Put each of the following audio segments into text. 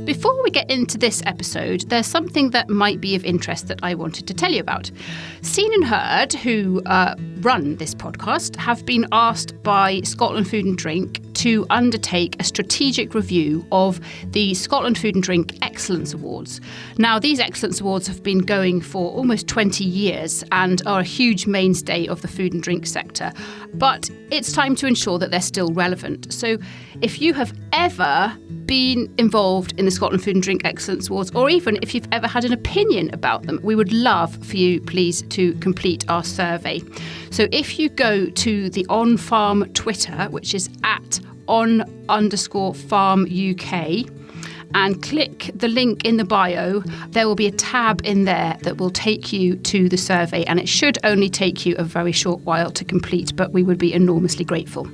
Before we get into this episode, there's something that might be of interest that I wanted to tell you about. Scene and Heard, who run this podcast, have been asked by Scotland Food and Drink to undertake a strategic review of the Scotland Food and Drink Excellence Awards. Now, these Excellence Awards have been going for almost 20 years and are a huge mainstay of the food and drink sector. But it's time to ensure that they're still relevant. So if you have ever been involved in the Scotland Food and Drink Excellence Awards, or even if you've ever had an opinion about them, we would love for you, please, to complete our survey. So if you go to the On Farm Twitter, which is at @on_farm UK, and click the link in the bio, there will be a tab in there that will take you to the survey, and it should only take you a very short while to complete, but we would be enormously grateful.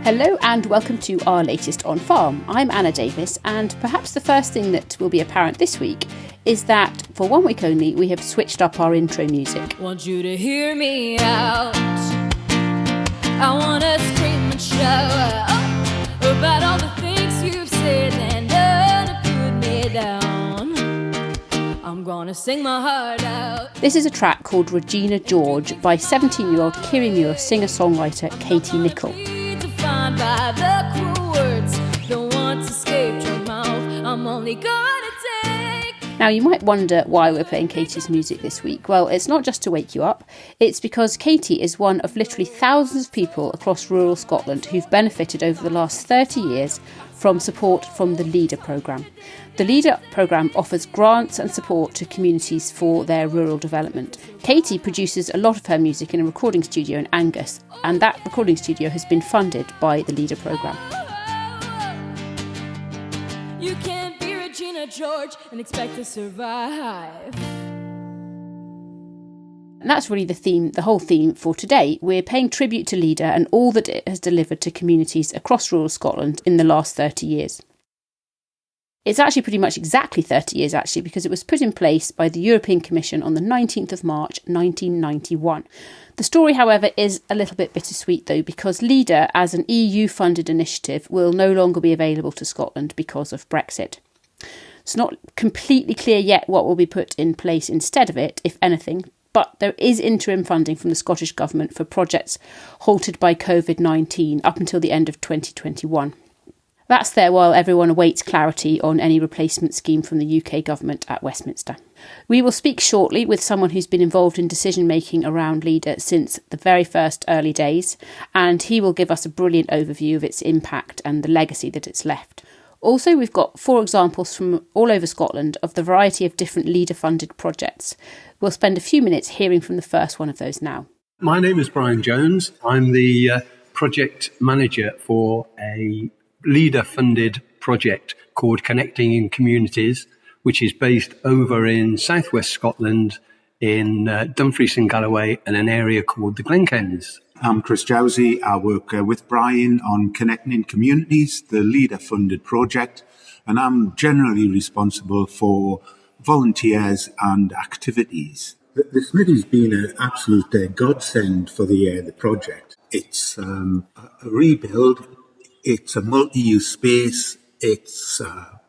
Hello and welcome to our latest On Farm. I'm Anna Davis, and perhaps the first thing that will be apparent this week is that for 1 week only we have switched up our intro music. Want you to hear me out. I want to scream and shout about all the things you've said and done to put me down. I'm gonna sing my heart out. This is a track called Regina George by 17-year-old Kirriemuir singer-songwriter Katie Nicholl. By the cruel words, don't want to escape your mouth. I'm only gonna take. Now, you might wonder why we're playing Katie's music this week. Well, it's not just to wake you up. It's because Katie is one of literally thousands of people across rural Scotland who've benefited over the last 30 years from support from the LEADER programme. The LEADER programme offers grants and support to communities for their rural development. Katie produces a lot of her music in a recording studio in Angus, and that recording studio has been funded by the LEADER programme. You can't be Regina George and expect to survive. And that's really the whole theme for today. We're paying tribute to LEADER and all that it has delivered to communities across rural Scotland in the last 30 years. It's actually pretty much exactly 30 years, actually, because it was put in place by the European Commission on the 19th of March 1991. The story, however, is a little bit bittersweet, though, because LEADER, as an EU-funded initiative, will no longer be available to Scotland because of Brexit. It's not completely clear yet what will be put in place instead of it, if anything, but there is interim funding from the Scottish Government for projects halted by COVID-19 up until the end of 2021. That's there while everyone awaits clarity on any replacement scheme from the UK Government at Westminster. We will speak shortly with someone who's been involved in decision-making around LEADER since the very first early days, and he will give us a brilliant overview of its impact and the legacy that it's left. Also, we've got 4 examples from all over Scotland of the variety of different LEADER-funded projects. We'll spend a few minutes hearing from the first one of those now. My name is Brian Jones. I'm the project manager for a LEADER-funded project called Connecting in Communities, which is based over in South Uist Scotland in Dumfries and Galloway and an area called the Glenkens. I'm Chris Jowsey. I work with Brian on Connecting in Communities, the LEADER-funded project, and I'm generally responsible for volunteers and activities. The Smiddy's been an absolute godsend for the project. It's a rebuild. It's a multi-use space, it's a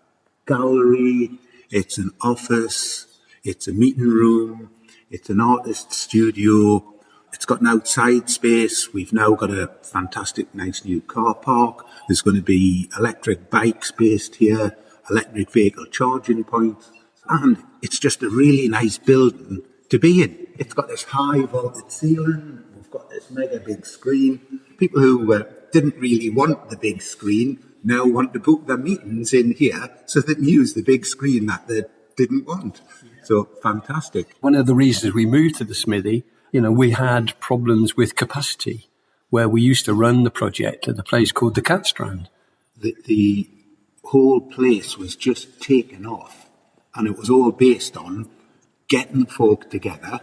gallery, it's an office, it's a meeting room, it's an artist studio, it's got an outside space. We've now got a fantastic, nice new car park. There's going to be electric bikes based here, electric vehicle charging points, and it's just a really nice building to be in. It's got this high vaulted ceiling, we've got this mega big screen. People who didn't really want the big screen now want to book their meetings in here so they can use the big screen that they didn't want. So fantastic. One of the reasons we moved to the Smiddy, we had problems with capacity where we used to run the project at a place called the Cat Strand. The whole place was just taken off, and it was all based on getting folk together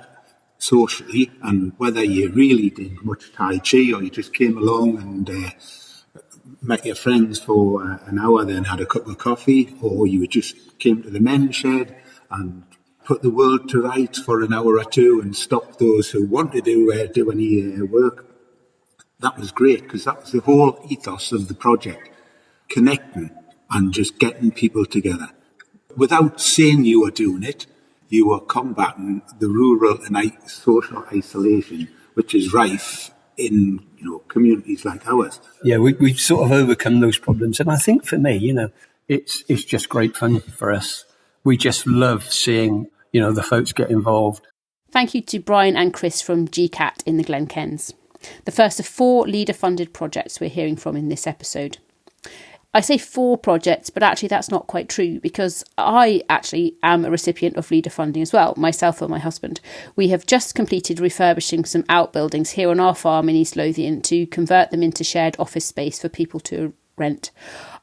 socially, and whether you really did much Tai Chi or you just came along and met your friends for an hour, then had a cup of coffee, or you just came to the men's shed and put the world to rights for an hour or two and stop those who want to do any work. That was great, because that was the whole ethos of the project, connecting and just getting people together. Without saying you were doing it, you were combating the rural and social isolation which is rife in communities like ours. Yeah, we've sort of overcome those problems, and I think for me, it's just great fun for us. We just love seeing the folks get involved. Thank you to Brian and Chris from GCAT in the Glenkens, the first of 4 leader-funded projects we're hearing from in this episode. I say 4 projects, but actually that's not quite true, because I actually am a recipient of leader funding as well, myself and my husband. We have just completed refurbishing some outbuildings here on our farm in East Lothian to convert them into shared office space for people to rent.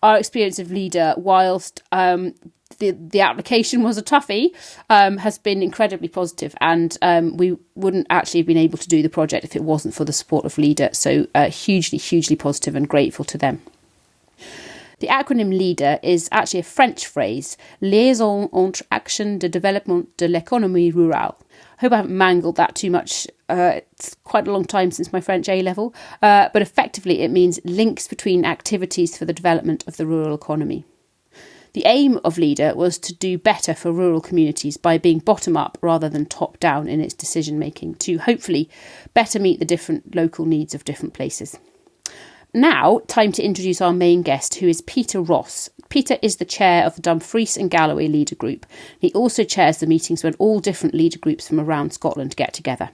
Our experience of leader, whilst the application was a toughie, has been incredibly positive, and we wouldn't actually have been able to do the project if it wasn't for the support of leader. So hugely positive and grateful to them. The acronym LEADER is actually a French phrase, Liaison entre Action de Développement de l'Économie Rurale. I hope I haven't mangled that too much. It's quite a long time since my French A-level, but effectively it means links between activities for the development of the rural economy. The aim of LEADER was to do better for rural communities by being bottom-up rather than top-down in its decision-making, to hopefully better meet the different local needs of different places. Now, time to introduce our main guest, who is Peter Ross. Peter is the chair of the Dumfries and Galloway Leader Group. He also chairs the meetings when all different leader groups from around Scotland get together.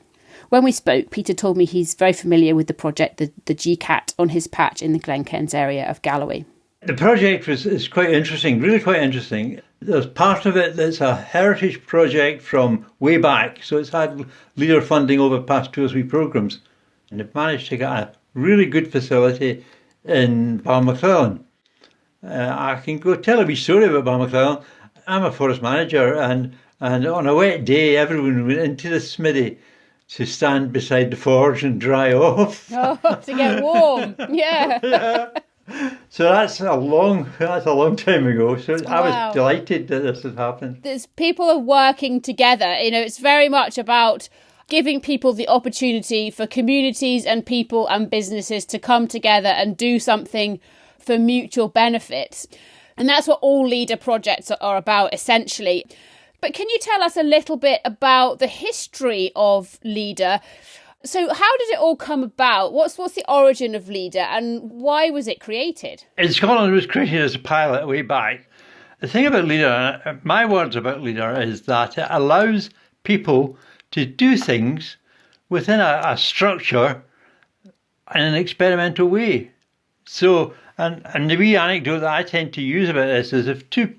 When we spoke, Peter told me he's very familiar with the project, the GCAT, on his patch in the Glenkens area of Galloway. The project is quite interesting, really quite interesting. There's part of it that's a heritage project from way back, so it's had leader funding over the past 2 or 3 programmes. And they've managed to get a really good facility in Bhàgh. I can go tell a wee story about Bhàgh. I'm a forest manager, and on a wet day, everyone went into the Smiddy to stand beside the forge and dry off. Oh, to get warm, yeah. Yeah. So that's a long time ago. So I was delighted that this had happened. There's people are working together. It's very much about giving people the opportunity for communities and people and businesses to come together and do something for mutual benefit. And that's what all leader projects are about, essentially. But can you tell us a little bit about the history of leader? So how did it all come about? What's the origin of leader, and why was it created? In Scotland, it was created as a pilot way back. The thing about leader, my words about leader, is that it allows people to do things within a structure in an experimental way. So, and the wee anecdote that I tend to use about this is if two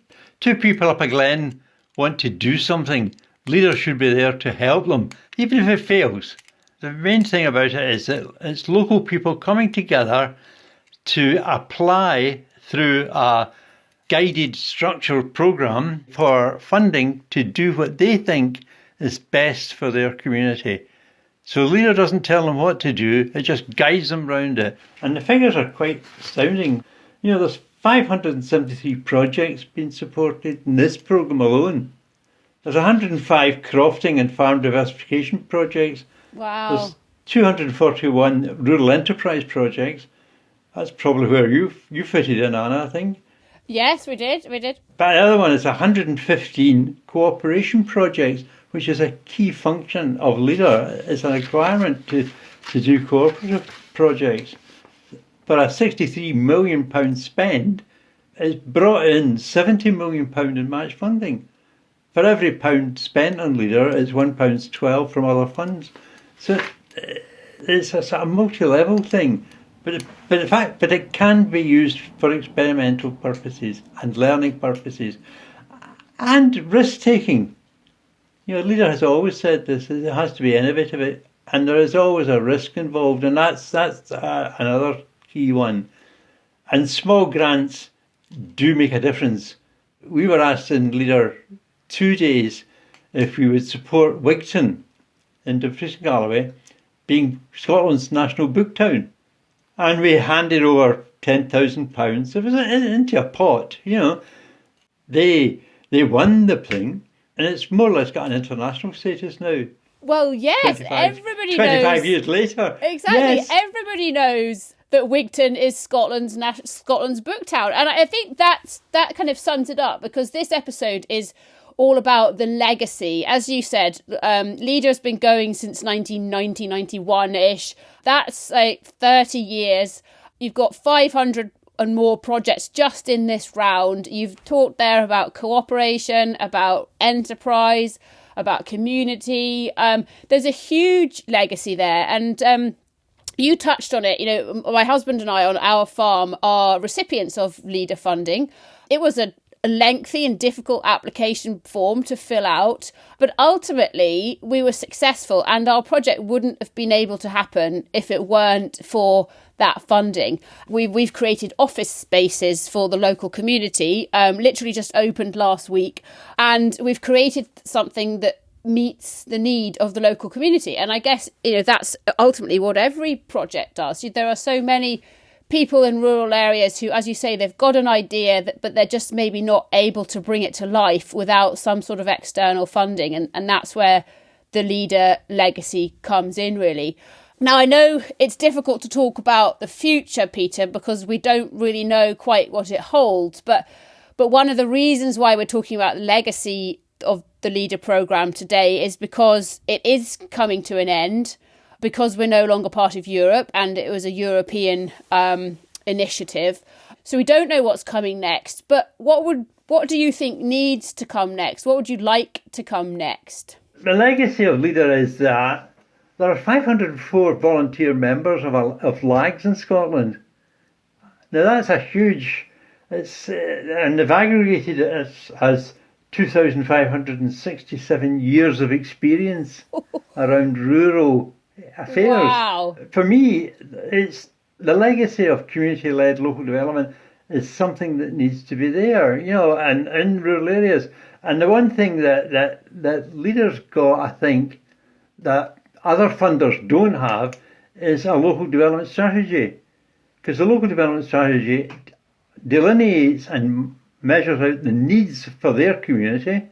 people up a glen want to do something, leaders should be there to help them, even if it fails. The main thing about it is that it's local people coming together to apply through a guided structured programme for funding to do what they think is best for their community. So leader doesn't tell them what to do, it just guides them round it. And the figures are quite astounding. There's 573 projects being supported in this programme alone. There's 105 crofting and farm diversification projects. Wow. There's 241 rural enterprise projects. That's probably where you fitted in, Anna, I think. Yes, we did. But the other one is 115 cooperation projects, which is a key function of leader. It's a requirement to do cooperative projects. For a £63 million spend, it's brought in £70 million in match funding. For every pound spent on leader, it's £1.12 from other funds. So it's a sort of multi-level thing, but it can be used for experimental purposes and learning purposes and risk-taking. Leader has always said this: it has to be innovative, and there is always a risk involved, and that's another key one. And small grants do make a difference. We were asked in Leader 2 days if we would support Wigton in Dumfries and Galloway being Scotland's national book town. And we handed over £10,000. It was into a pot, They won the thing. And it's more or less got an international status now. Well, yes, 25 everybody 25 knows. years later. Exactly. Yes. Everybody knows that Wigton is Scotland's book town. And I think that kind of sums it up, because this episode is all about the legacy. As you said, Leader has been going since 1990, 91-ish. That's like 30 years. You've got 500 and more projects just in this round. You've talked there about cooperation, about enterprise, about community. There's a huge legacy there. And you touched on it. You know, my husband and I on our farm are recipients of Leader funding. It was a lengthy and difficult application form to fill out, but ultimately we were successful, and our project wouldn't have been able to happen if it weren't for that funding. We've created office spaces for the local community, literally just opened last week, and we've created something that meets the need of the local community. And I guess, you know, that's ultimately what every project does. There are so many people in rural areas who, as you say, they've got an idea, but they're just maybe not able to bring it to life without some sort of external funding. And that's where the Leader legacy comes in, really. Now, I know it's difficult to talk about the future, Peter, because we don't really know quite what it holds. But one of the reasons why we're talking about the legacy of the Leader programme today is because it is coming to an end, because we're no longer part of Europe, and it was a European initiative. So we don't know what's coming next. But what do you think needs to come next? What would you like to come next? The legacy of Leader is that there are 504 volunteer members of LAGs in Scotland. Now that's a huge, and they've aggregated it as 2,567 years of experience around rural affairs. Wow. For me, it's the legacy of community-led local development is something that needs to be there, you know, and in rural areas. And the one thing that Leaders got, I think, that other funders don't have is a local development strategy. Because the local development strategy delineates and measures out the needs for their community,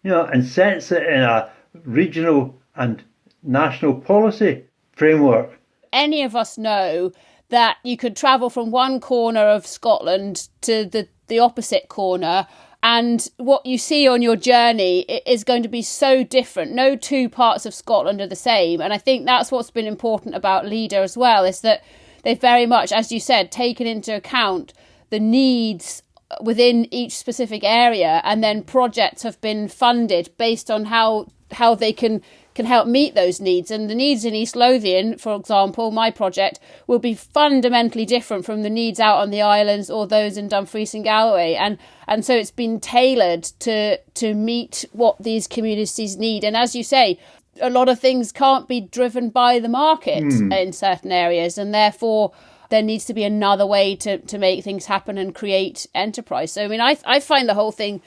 you know, and sets it in a regional and national policy framework. Any of us know that you could travel from one corner of Scotland to the opposite corner, and what you see on your journey is going to be so different. No two parts of Scotland are the same. And I think that's what's been important about Leader as well, is that they've very much, as you said, taken into account the needs within each specific area, and then projects have been funded based on how they can help meet those needs. And the needs in East Lothian, for example, my project, will be fundamentally different from the needs out on the islands or those in Dumfries and Galloway. And so it's been tailored to meet what these communities need. And as you say, a lot of things can't be driven by the market in certain areas, and therefore there needs to be another way to make things happen and create enterprise. So, I mean, I find the whole thing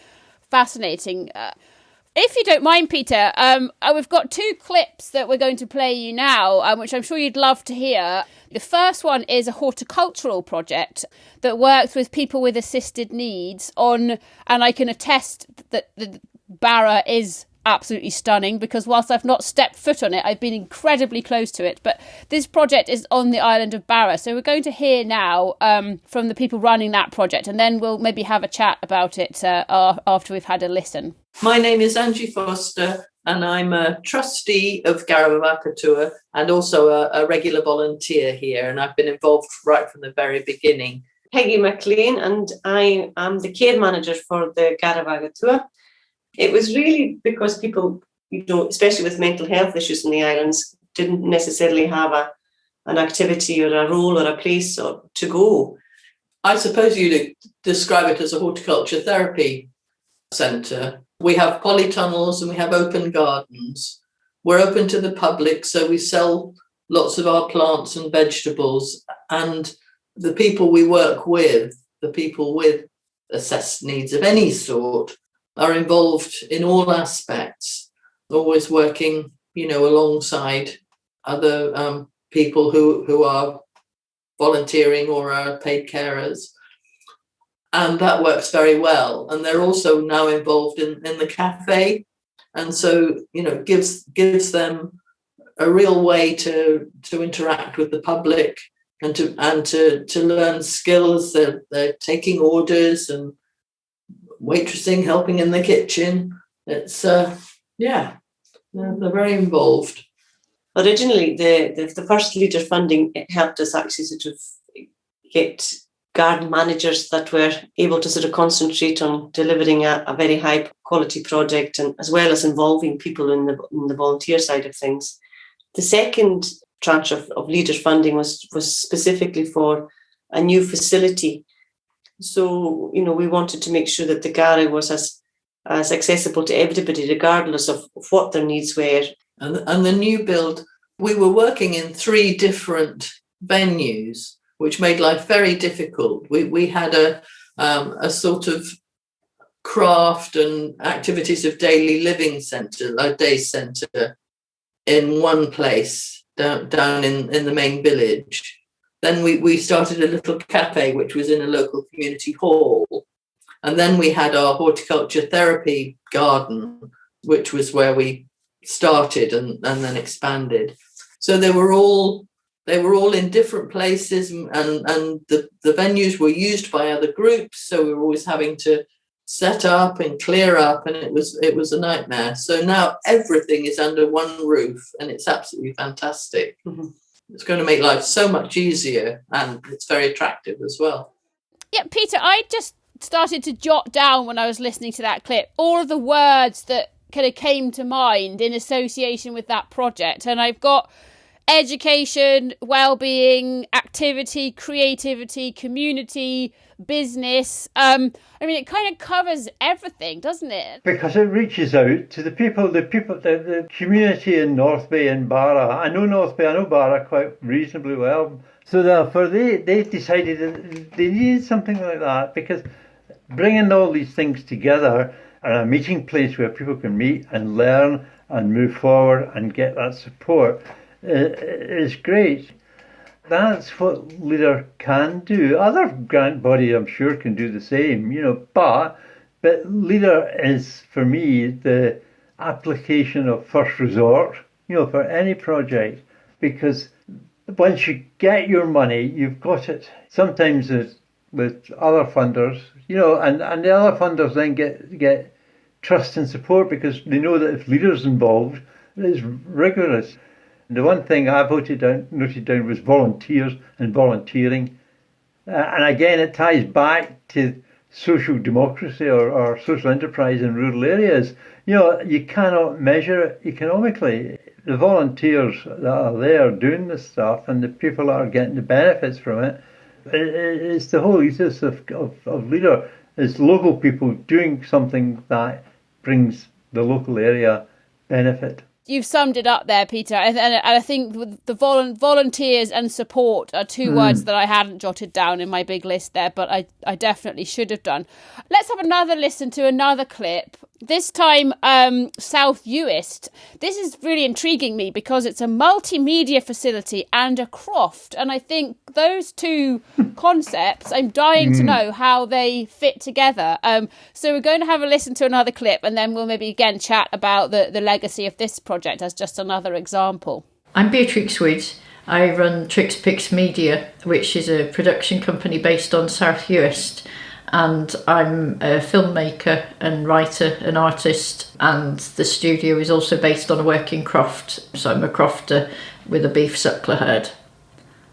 fascinating. If you don't mind, Peter, we've got two clips that we're going to play you now, which I'm sure you'd love to hear. The first one is a horticultural project that works with people with assisted needs and I can attest that the Barra is absolutely stunning, because whilst I've not stepped foot on it, I've been incredibly close to it. But this project is on the island of Barra. So we're going to hear now from the people running that project, and then we'll maybe have a chat about it after we've had a listen. My name is Angie Foster, and I'm a trustee of Gàradh and also a regular volunteer here. And I've been involved right from the very beginning. Peggy McLean, and I am the care manager for the Gàradh. It was really because people, you know, especially with mental health issues in the islands, didn't necessarily have an activity or a role or a place to go. I suppose you'd describe it as a horticulture therapy centre. We have polytunnels and we have open gardens. We're open to the public, so we sell lots of our plants and vegetables. And the people we work with, the people with assessed needs of any sort, are involved in all aspects, always working, you know, alongside other people who are volunteering or are paid carers. And that works very well. And they're also now involved in the cafe. And so, gives them a real way to interact with the public and to learn skills. They're taking orders and waitressing, helping in the kitchen. It's they're very involved. Originally, the first leader funding, it helped us actually sort of get garden managers that were able to sort of concentrate on delivering a very high quality project, and as well as involving people in the volunteer side of things. The second tranche of leaders funding was specifically for a new facility. So, we wanted to make sure that the Gàradh was as accessible to everybody, regardless of what their needs were. And the new build, we were working in 3 different venues, which made life very difficult. We had a sort of craft and activities of daily living centre, a day centre, in one place down in the main village. Then we started a little cafe, which was in a local community hall. And then we had our horticulture therapy garden, which was where we started and then expanded. So they were all in different places, and the venues were used by other groups. So we were always having to set up and clear up, and it was a nightmare. So now everything is under one roof, and it's absolutely fantastic. Mm-hmm. It's going to make life so much easier, and it's very attractive as well. Yeah, Peter, I just started to jot down when I was listening to that clip all of the words that kind of came to mind in association with that project. And I've got education, well-being, activity, creativity, community, business. It kind of covers everything, doesn't it? Because it reaches out to the community in North Bay and Barra. I know Barra quite reasonably well. So therefore they decided that they needed something like that, because bringing all these things together and a meeting place where people can meet and learn and move forward and get that support is great. That's what Leader can do. Other grant bodies, I'm sure, can do the same, but Leader is, for me, the application of first resort, for any project, because once you get your money, you've got it. Sometimes with other funders, and the other funders then get trust and support, because they know that if Leader's involved, it's rigorous. The one thing I noted down was volunteers and volunteering. And again, it ties back to social democracy or social enterprise in rural areas. You cannot measure it economically. The volunteers that are there doing this stuff and the people that are getting the benefits from it, it's the whole ethos of Leader. It's local people doing something that brings the local area benefit. You've summed it up there, Peter. And I think the volunteers and support are 2 words that I hadn't jotted down in my big list there, but I definitely should have done. Let's have another listen to another clip. This time, South Uist. This is really intriguing me because it's a multimedia facility and a croft. And I think those 2 concepts, I'm dying to know how they fit together. So we're going to have a listen to another clip, and then we'll maybe again chat about the legacy of this project as just another example. I'm Beatrix Wood. I run TrixPix Media, which is a production company based on South Uist. And I'm a filmmaker and writer and artist, and the studio is also based on a working croft. So I'm a crofter with a beef suckler herd.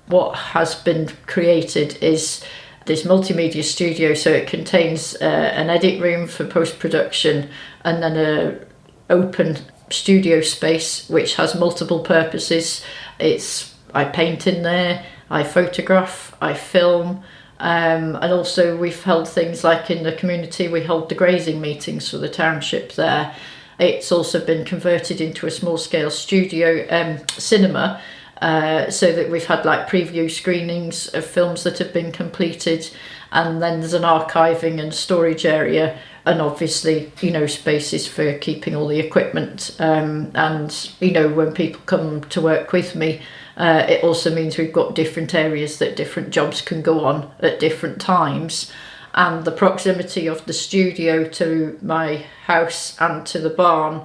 What has been created is this multimedia studio, so it contains an edit room for post-production and then an open studio space which has multiple purposes. I paint in there, I photograph, I film. And also we've held things like in the community, we hold the grazing meetings for the township there. It's also been converted into a small scale studio cinema, so that we've had like preview screenings of films that have been completed, and then there's an archiving and storage area, and obviously spaces for keeping all the equipment, and when people come to work with me, it also means we've got different areas that different jobs can go on at different times. And the proximity of the studio to my house and to the barn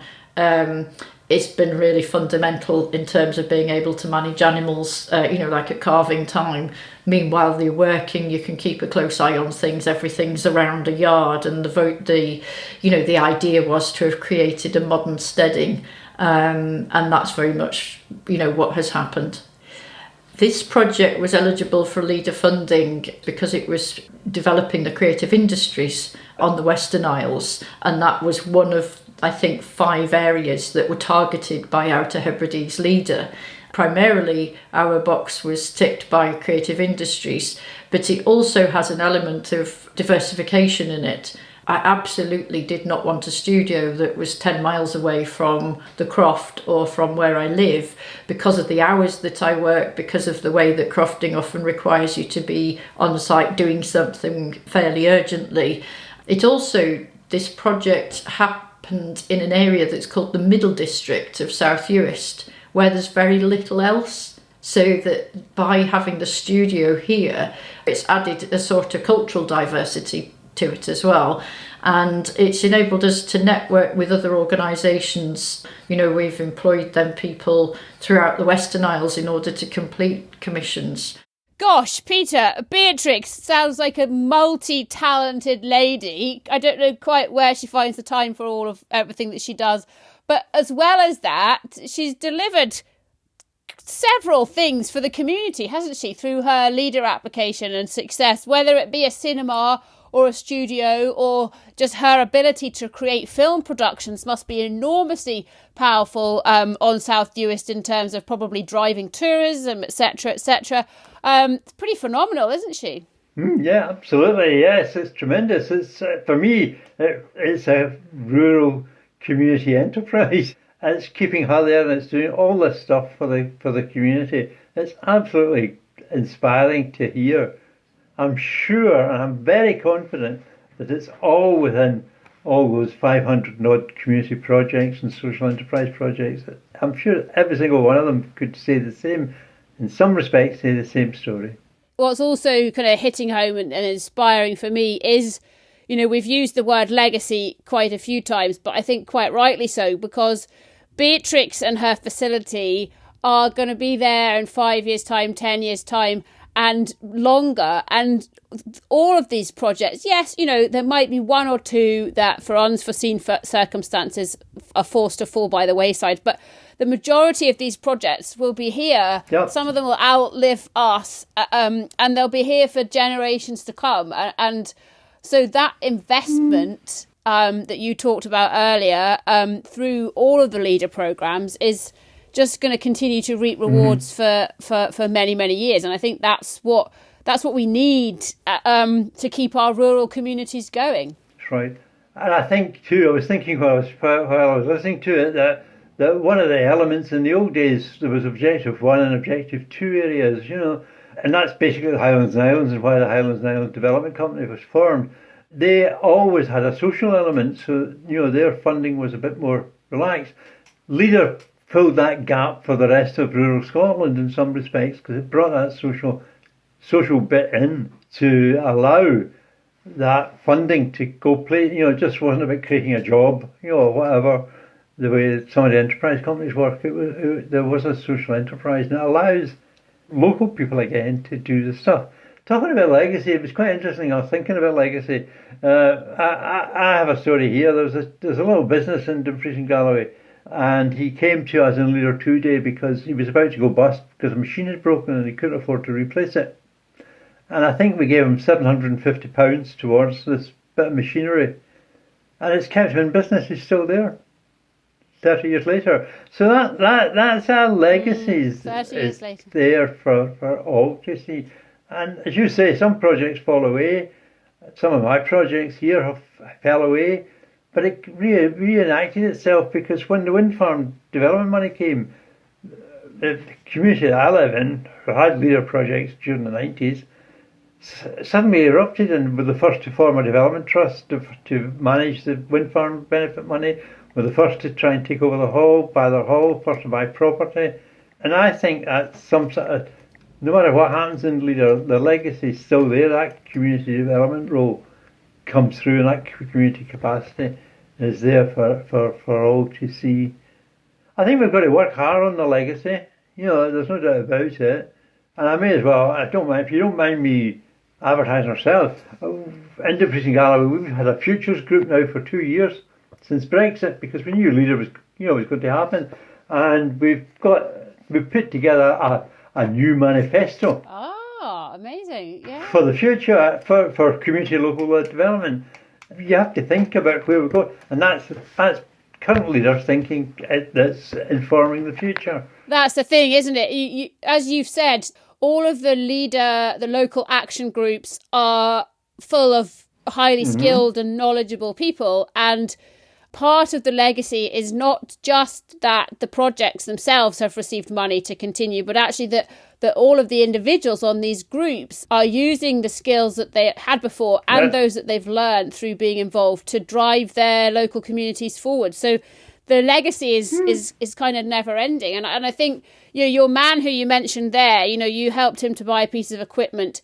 it's been really fundamental in terms of being able to manage animals, like at calving time. Meanwhile, they're working, you can keep a close eye on things, everything's around a yard, and the idea was to have created a modern steading, and that's very much, what has happened. This project was eligible for leader funding because it was developing the creative industries on the Western Isles, and that was one of, I think, 5 areas that were targeted by Outer Hebrides leader. Primarily, our box was ticked by creative industries, but it also has an element of diversification in it. I absolutely did not want a studio that was 10 miles away from the croft or from where I live, because of the hours that I work, because of the way that crofting often requires you to be on site doing something fairly urgently. It also, this project happened in an area that's called the Middle District of South Uist, where there's very little else. So that by having the studio here, it's added a sort of cultural diversity to it as well, and it's enabled us to network with other organisations. We've employed them people throughout the Western Isles in order to complete commissions. Gosh, Peter, Beatrix sounds like a multi-talented lady. I don't know quite where she finds the time for all of everything that she does, but as well as that, she's delivered several things for the community, hasn't she, through her leader application and success, whether it be a cinema or a studio, or just her ability to create film productions must be enormously powerful on South Uist in terms of probably driving tourism, etc., etc. It's pretty phenomenal, isn't she? Yeah, absolutely. Yes, it's tremendous. It's for me, it's a rural community enterprise. It's keeping her there, and it's doing all this stuff for the community. It's absolutely inspiring to hear. I'm sure, and I'm very confident, that it's all within all those 500 odd community projects and social enterprise projects. I'm sure every single one of them could say the same, in some respects, say the same story. What's also kind of hitting home and inspiring for me is, we've used the word legacy quite a few times, but I think quite rightly so, because Beatrix and her facility are going to be there in 5 years' time, 10 years' time, and longer. And all of these projects, yes, there might be one or two that for unforeseen circumstances are forced to fall by the wayside, but the majority of these projects will be here. Yep. Some of them will outlive us, and they'll be here for generations to come. And so that investment that you talked about earlier through all of the leader programs is just going to continue to reap rewards for many, many years. And I think that's what we need to keep our rural communities going. That's right. And I think too, I was thinking while I was listening to it, that one of the elements in the old days, there was Objective 1 and Objective 2 areas, and that's basically the Highlands and Islands and why the Highlands and Islands Development Company was formed. They always had a social element, so their funding was a bit more relaxed. Leader filled that gap for the rest of rural Scotland in some respects, because it brought that social bit in to allow that funding to go play. It just wasn't about creating a job, or whatever, the way some of the enterprise companies work. There was a social enterprise, and it allows local people again to do the stuff. Talking about legacy, it was quite interesting. I was thinking about legacy. I have a story here. There's a little business in Dumfries and Galloway, and he came to us in Leader 2 Day because he was about to go bust because a machine had broken and he couldn't afford to replace it. And I think we gave him £750 towards this bit of machinery, and it's kept him in business. He's still there 30 years later. So that's our legacies. 30 years later. There for all to see. And as you say, some projects fall away. Some of my projects here fell away. But it reenacted itself, because when the wind farm development money came, the community that I live in, who had leader projects during the 90s, suddenly erupted and were the first to form a development trust to manage the wind farm benefit money, were the first to try and take over the hall, buy their hall, first to buy property. And I think that's some sort of, no matter what happens in leader, the legacy is still there. That community development role comes through in that community capacity. is there for all to see. I think we've got to work hard on the legacy. There's no doubt about it. And I may as well, if you don't mind me advertising ourselves, Independent in Galloway, we've had a futures group now for 2 years since Brexit, because we knew leader was going to happen. And we've put together a new manifesto. Oh, amazing. Yeah. For the future, for community local development. You have to think about where we're going. And that's current leaders thinking that's informing the future. That's the thing, isn't it? You, as you've said, all of the local action groups are full of highly skilled and knowledgeable people, and part of the legacy is not just that the projects themselves have received money to continue, but actually that all of the individuals on these groups are using the skills that they had before and those that they've learned through being involved to drive their local communities forward. So the legacy is kind of never ending. And I think, your man who you mentioned there, you helped him to buy a piece of equipment.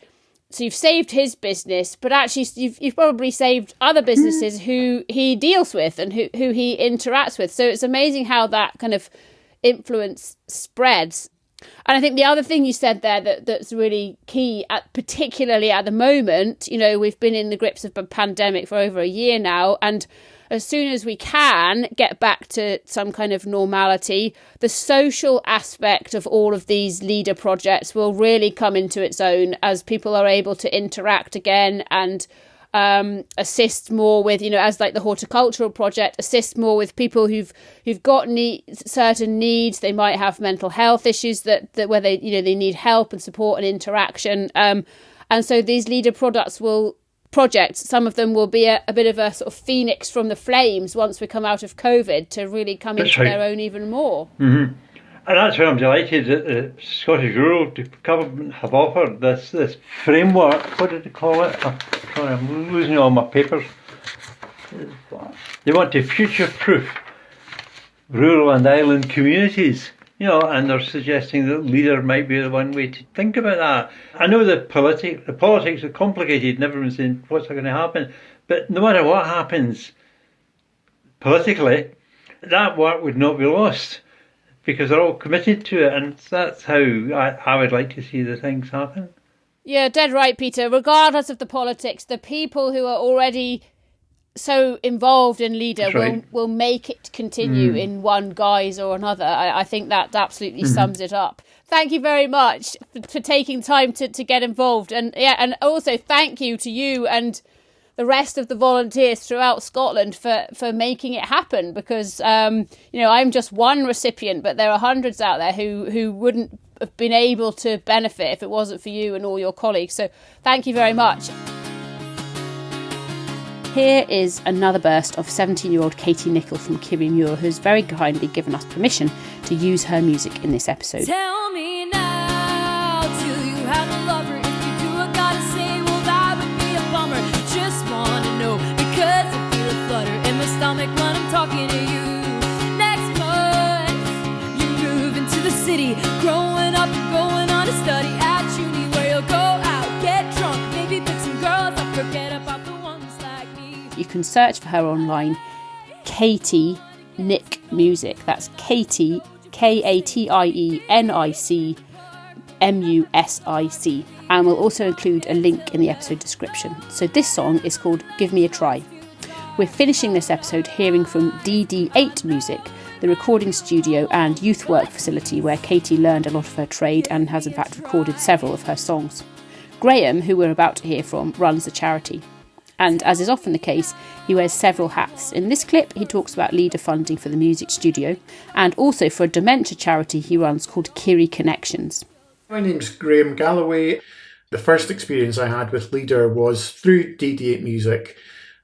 So you've saved his business, but actually you've probably saved other businesses who he deals with and who he interacts with. So it's amazing how that kind of influence spreads. And I think the other thing you said there that's really key, particularly at the moment, we've been in the grips of a pandemic for over a year now, and as soon as we can get back to some kind of normality, the social aspect of all of these leader projects will really come into its own as people are able to interact again and assist more with, as like the horticultural project, assist more with people who've got certain needs. They might have mental health issues that where they need help and support and interaction. And so these leader projects, some of them will be a bit of a sort of phoenix from the flames once we come out of COVID to really come into their own even more. Mm-hmm. And that's why I'm delighted that the Scottish Rural Government have offered this framework. What did they call it? I'm losing all my papers. They want to future-proof rural and island communities, and they're suggesting that leader might be the one way to think about that. I know the politics are complicated and everyone's saying what's going to happen, but no matter what happens politically, that work would not be lost because they're all committed to it, and that's how I would like to see the things happen. Yeah, dead right, Peter. Regardless of the politics, the people who are already so involved in leader will make it continue in one guise or another. I think that absolutely sums it up. Thank you very much for taking time to get involved, and also thank you to you and the rest of the volunteers throughout Scotland for making it happen, because I'm just one recipient, but there are hundreds out there who wouldn't have been able to benefit if it wasn't for you and all your colleagues. So thank you very much. Here is another burst of 17-year-old Katie Nichol from Kirriemuir, who's very kindly given us permission to use her music in this episode. Tell me now, do you have a lover? If you do, I gotta say, well, that would be a bummer. Just wanna know, because I feel a flutter in my stomach when I'm talking to you. Next month, you're moving to the city, growing up and going on a study at uni, where you'll go out, get drunk, maybe pick some girls up, forget about the ones like me. You can search for her online, Katie Nick Music. That's Katie, KATIENIC MUSIC. And we'll also include a link in the episode description. So this song is called Give Me a Try. We're finishing this episode hearing from DD8 Music, the recording studio and youth work facility where Katie learned a lot of her trade and has in fact recorded several of her songs. Graham, who we're about to hear from, runs the charity. And as is often the case, he wears several hats. In this clip, he talks about leader funding for the music studio and also for a dementia charity he runs called Kirrie Connections. My name's Graham Galloway. The first experience I had with Leader was through DD8 Music.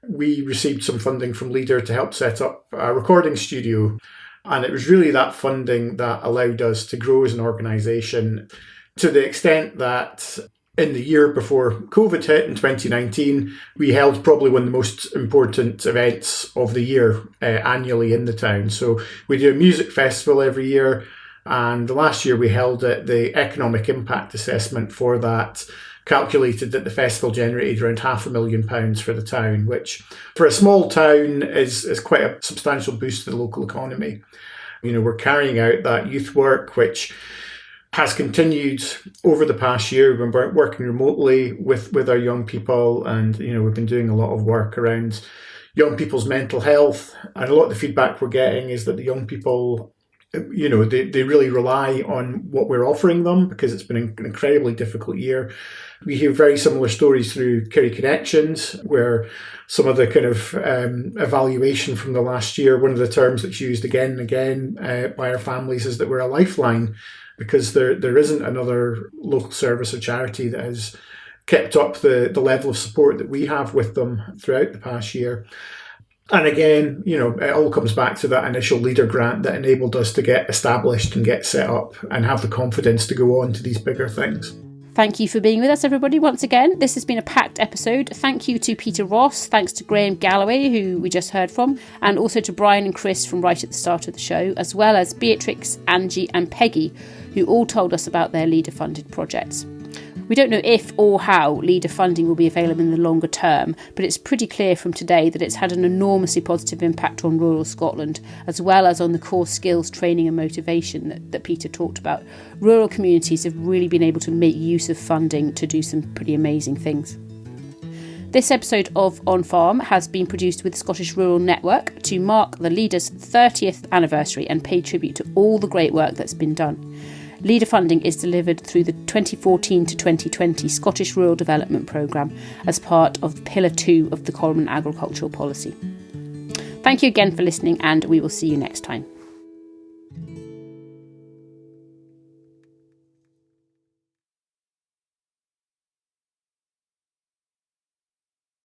We received some funding from Leader to help set up a recording studio. And it was really that funding that allowed us to grow as an organisation to the extent that in the year before COVID hit in 2019, we held probably one of the most important events of the year annually in the town. So we do a music festival every year, And the last year we held it, the economic impact assessment for that calculated that the festival generated around £500,000 for the town, which for a small town is quite a substantial boost to the local economy. You know, we're carrying out that youth work, which has continued over the past year. We've been working remotely with our young people, and, you know, we've been doing a lot of work around young people's mental health. And a lot of the feedback we're getting is that the young people, you know, they really rely on what we're offering them because it's been an incredibly difficult year. We hear very similar stories through Kirrie Connections, where some of the kind of evaluation from the last year, one of the terms that's used again and again by our families is that we're a lifeline, because there isn't another local service or charity that has kept up the level of support that we have with them throughout the past year. And again, you know, it all comes back to that initial leader grant that enabled us to get established and get set up and have the confidence to go on to these bigger things. Thank you for being with us, everybody, once again. This has been a packed episode. Thank you to Peter Ross, thanks to Graham Galloway, who we just heard from, and also to Brian and Chris from right at the start of the show, as well as Beatrix, Angie and Peggy, who all told us about their leader-funded projects. We don't know if or how leader funding will be available in the longer term, but it's pretty clear from today that it's had an enormously positive impact on rural Scotland, as well as on the core skills, training and motivation that Peter talked about. Rural communities have really been able to make use of funding to do some pretty amazing things. This episode of On Farm has been produced with the Scottish Rural Network to mark the Leader's 30th anniversary and pay tribute to all the great work that's been done. Leader funding is delivered through the 2014 to 2020 Scottish Rural Development Programme as part of Pillar 2 of the Common Agricultural Policy. Thank you again for listening, and we will see you next time.